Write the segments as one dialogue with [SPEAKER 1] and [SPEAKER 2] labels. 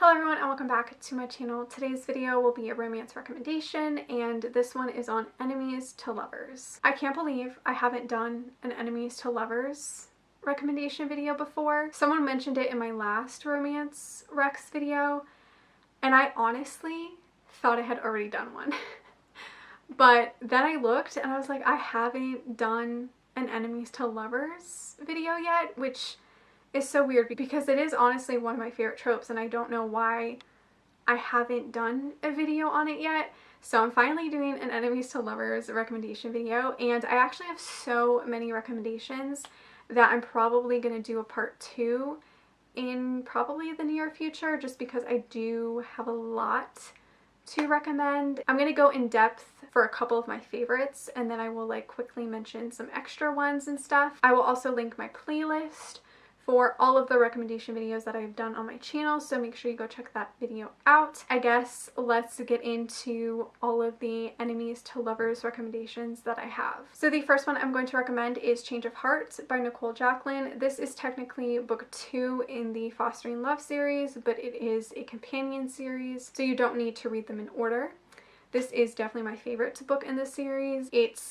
[SPEAKER 1] Hello everyone and welcome back to my channel. Today's video will be a romance recommendation and this one is on enemies to lovers. I can't believe I haven't done an enemies to lovers recommendation video before. Someone mentioned it in my last romance recs video and I honestly thought I had already done one. But then I looked and I was like, I haven't done an enemies to lovers video yet, which is so weird because it is honestly one of my favorite tropes and I don't know why I haven't done a video on it yet. So I'm finally doing an enemies to lovers recommendation video and I actually have so many recommendations that I'm probably going to do a part 2 in probably the near future just because I do have a lot to recommend. I'm going to go in depth for a couple of my favorites and then I will quickly mention some extra ones and stuff. I will also link my playlist for all of the recommendation videos that I've done on my channel, so make sure you go check that video out. I guess let's get into all of the enemies to lovers recommendations that I have. So the first one I'm going to recommend is Change of Heart by Nicole Jacqueline. This is technically book 2 in the Fostering Love series, but it is a companion series, so you don't need to read them in order. This is definitely my favorite book in the series. It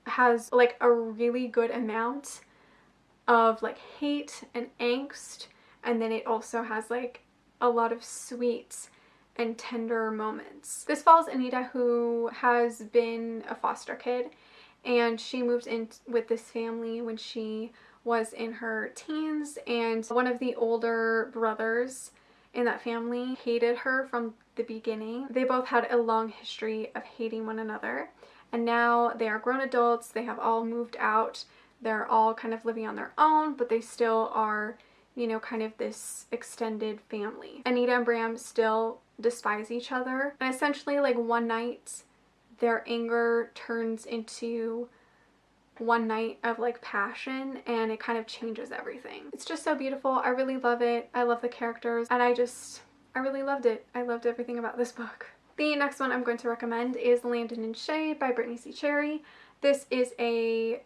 [SPEAKER 1] has a really good amount of hate and angst, and then it also has a lot of sweet and tender moments. This follows Anita, who has been a foster kid and she moved in with this family when she was in her teens, and one of the older brothers in that family hated her from the beginning. They both had a long history of hating one another, and now they are grown adults. They have all moved out. They're all kind of living on their own, but they still are, you know, kind of this extended family. Anita and Bram still despise each other, and essentially one night their anger turns into one night of passion, and it kind of changes everything. It's just so beautiful. I really love it. I love the characters, and I really loved it. I loved everything about this book. The next one I'm going to recommend is Landon and Shay by Brittany C. Cherry. This is a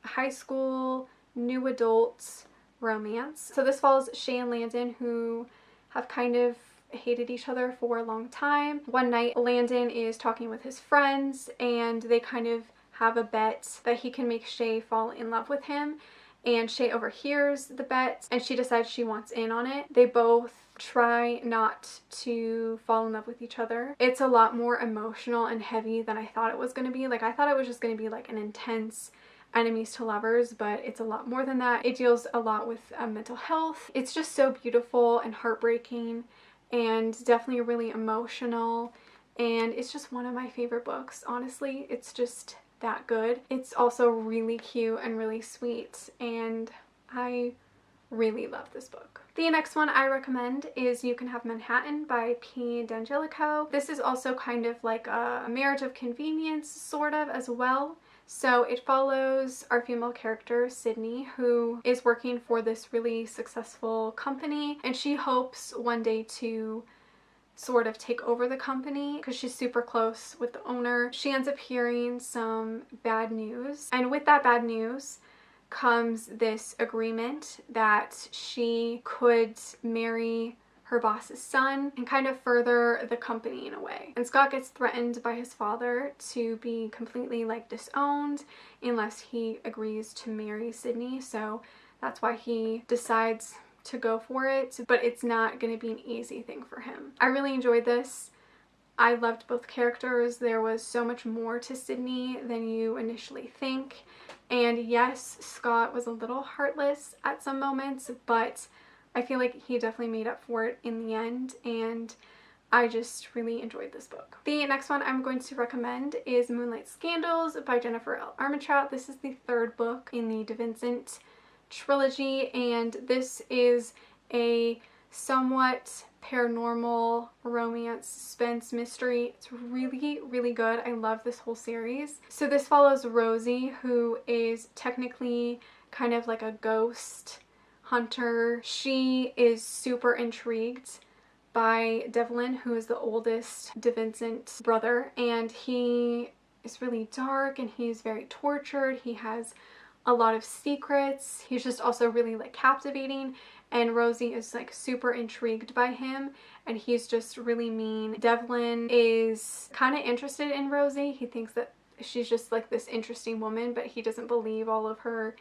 [SPEAKER 1] high school new adult romance. So this follows Shay and Landon, who have kind of hated each other for a long time. One night Landon is talking with his friends and they kind of have a bet that he can make Shay fall in love with him, and Shay overhears the bet and she decides she wants in on it. They both try not to fall in love with each other. It's a lot more emotional and heavy than I thought it was going to be. I thought it was just going to be an intense enemies to lovers, but it's a lot more than that. It deals a lot with mental health. It's just so beautiful and heartbreaking and definitely really emotional, and it's just one of my favorite books. Honestly, it's just that good. It's also really cute and really sweet, and I really love this book. The next one I recommend is You Can Have Manhattan by P. D'Angelico. This is also kind of a marriage of convenience sort of as well. So it follows our female character, Sydney, who is working for this really successful company, and she hopes one day to sort of take over the company because she's super close with the owner. She ends up hearing some bad news, and with that bad news comes this agreement that she could marry her boss's son and kind of further the company in a way. And Scott gets threatened by his father to be completely disowned unless he agrees to marry Sydney, so that's why he decides to go for it, but it's not going to be an easy thing for him. I really enjoyed this. I loved both characters. There was so much more to Sydney than you initially think, and yes, Scott was a little heartless at some moments, but I feel like he definitely made up for it in the end, and I just really enjoyed this book. The next one I'm going to recommend is Moonlight Scandals by Jennifer L. Armentrout. This is the third book in the DeVincent trilogy, and this is a somewhat paranormal romance suspense mystery. It's really, really good. I love this whole series. So this follows Rosie, who is technically kind of a ghost hunter. She is super intrigued by Devlin, who is the oldest DeVincent brother, and he is really dark and he's very tortured. He has a lot of secrets. He's just also really captivating, and Rosie is super intrigued by him, and he's just really mean. Devlin is kind of interested in Rosie. He thinks that she's just like this interesting woman, but he doesn't believe all of her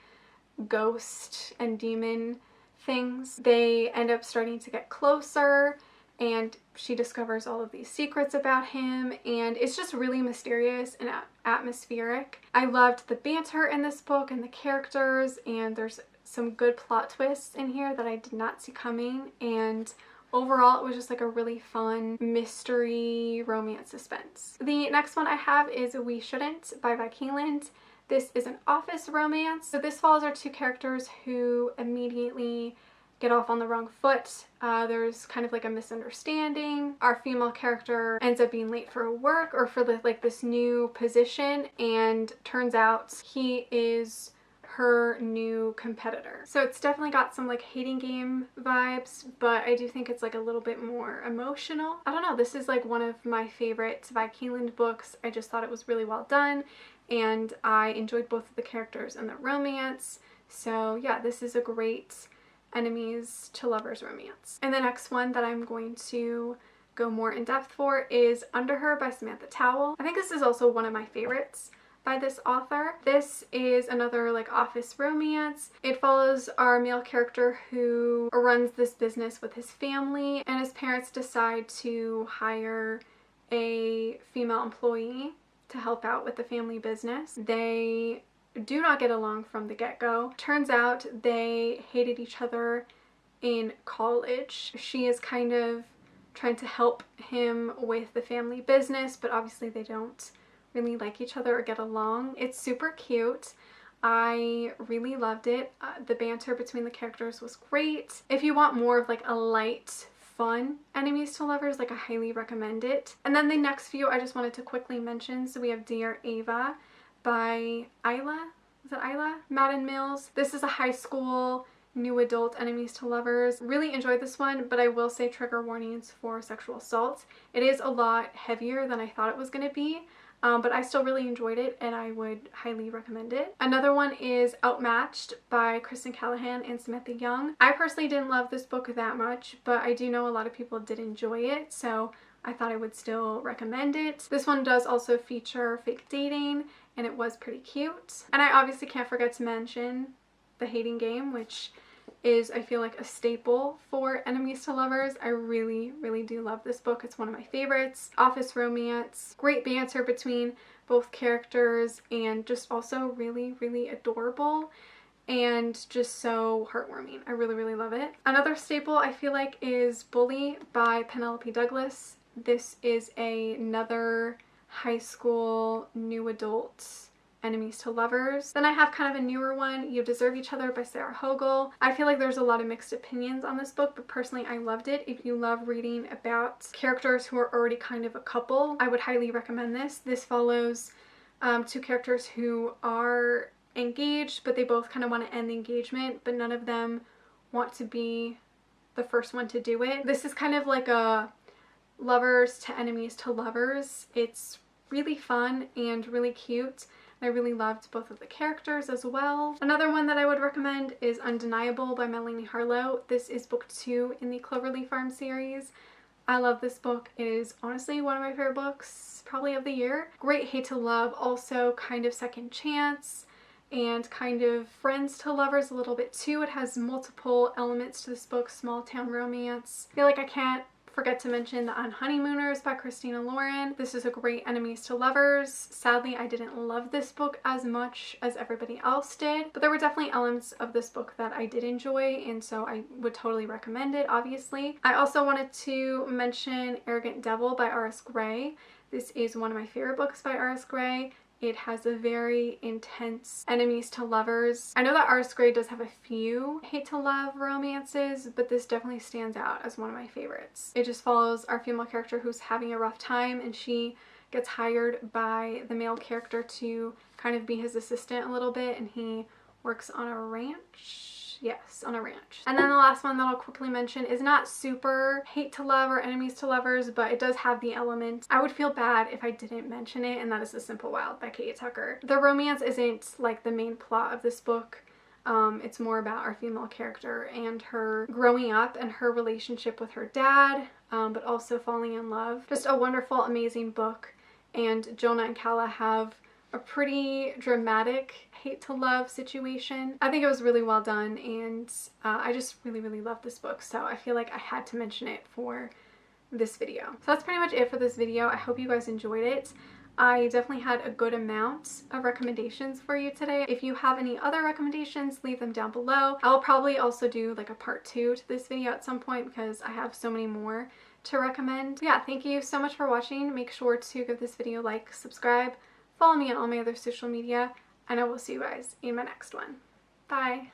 [SPEAKER 1] ghost and demon things. They end up starting to get closer, and she discovers all of these secrets about him, and it's just really mysterious and atmospheric. I loved the banter in this book and the characters, and there's some good plot twists in here that I did not see coming, and overall it was just like a really fun mystery romance suspense. The next one I have is We Shouldn't by Vi Keeland. This is an office romance. So this follows our two characters who immediately get off on the wrong foot. There's kind of like a misunderstanding. Our female character ends up being late for work or for this new position, and turns out he is her new competitor. So it's definitely got some like hating game vibes, but I do think it's like a little bit more emotional. I don't know, this is like one of my favorite Vi Keeland books. I just thought it was really well done, and I enjoyed both of the characters and the romance. So yeah, this is a great enemies to lovers romance. And the next one that I'm going to go more in depth for is Under Her by Samantha Towell. I think this is also one of my favorites by this author. This is another like office romance. It follows our male character who runs this business with his family, and his parents decide to hire a female employee to help out with the family business. They do not get along from the get-go. Turns out they hated each other in college. She is kind of trying to help him with the family business, but obviously they don't really like each other or get along. It's super cute. I really loved it. The banter between the characters was great. If you want more of like a light, fun enemies to lovers, like I highly recommend it. And then the next few I just wanted to quickly mention. So we have Dear Ava by Isla. Is it Isla? Madden Mills. This is a high school new adult enemies to lovers. Really enjoyed this one, but I will say trigger warnings for sexual assault. It is a lot heavier than I thought it was going to be. But I still really enjoyed it, and I would highly recommend it. Another one is Outmatched by Kristen Callahan and Samantha Young. I personally didn't love this book that much, but I do know a lot of people did enjoy it, so I thought I would still recommend it. This one does also feature fake dating, and it was pretty cute. And I obviously can't forget to mention The Hating Game, which is, I feel like, a staple for enemies to lovers. I really, really do love this book. It's one of my favorites. Office romance, great banter between both characters, and just also really, really adorable and just so heartwarming. I really, really love it. Another staple I feel like is Bully by Penelope Douglas. This is another high school new adult enemies to lovers. Then I have kind of a newer one, You Deserve Each Other by Sarah Hogle. I feel like there's a lot of mixed opinions on this book, but personally I loved it. If you love reading about characters who are already kind of a couple, I would highly recommend this. This follows two characters who are engaged, but they both kind of want to end the engagement, but none of them want to be the first one to do it. This is kind of like a lovers to enemies to lovers. It's really fun and really cute. I really loved both of the characters as well. Another one that I would recommend is Undeniable by Melanie Harlow. This is book 2 in the Cloverleaf Farm series. I love this book. It is honestly one of my favorite books probably of the year. Great hate to love, also kind of second chance and kind of friends to lovers a little bit too. It has multiple elements to this book, small town romance. I feel like I can't forget to mention the Honeymooners by Christina Lauren. This is a great enemies to lovers. Sadly, I didn't love this book as much as everybody else did, but there were definitely elements of this book that I did enjoy, and so I would totally recommend it, obviously. I also wanted to mention Arrogant Devil by R.S. Gray. This is one of my favorite books by R.S. Gray. It has a very intense enemies to lovers. I know that R.S. Gray does have a few hate to love romances, but this definitely stands out as one of my favorites. It just follows our female character who's having a rough time, and she gets hired by the male character to kind of be his assistant a little bit, and he works on a ranch. Yes, on a ranch. And then the last one that I'll quickly mention is not super hate to love or enemies to lovers, but it does have the element. I would feel bad if I didn't mention it, and that is The Simple Wild by Kate Tucker. The romance isn't like the main plot of this book. It's more about our female character and her growing up and her relationship with her dad. but also falling in love. Just a wonderful, amazing book. And Jonah and Calla have a pretty dramatic hate to love situation. I think it was really well done, and I just really, really love this book, so I feel like I had to mention it for this video. So that's pretty much it for this video. I hope you guys enjoyed it. I definitely had a good amount of recommendations for you today. If you have any other recommendations, leave them down below. I'll probably also do like a part 2 to this video at some point because I have so many more to recommend. Yeah, thank you so much for watching. Make sure to give this video a like, subscribe, follow me on all my other social media, and I will see you guys in my next one. Bye!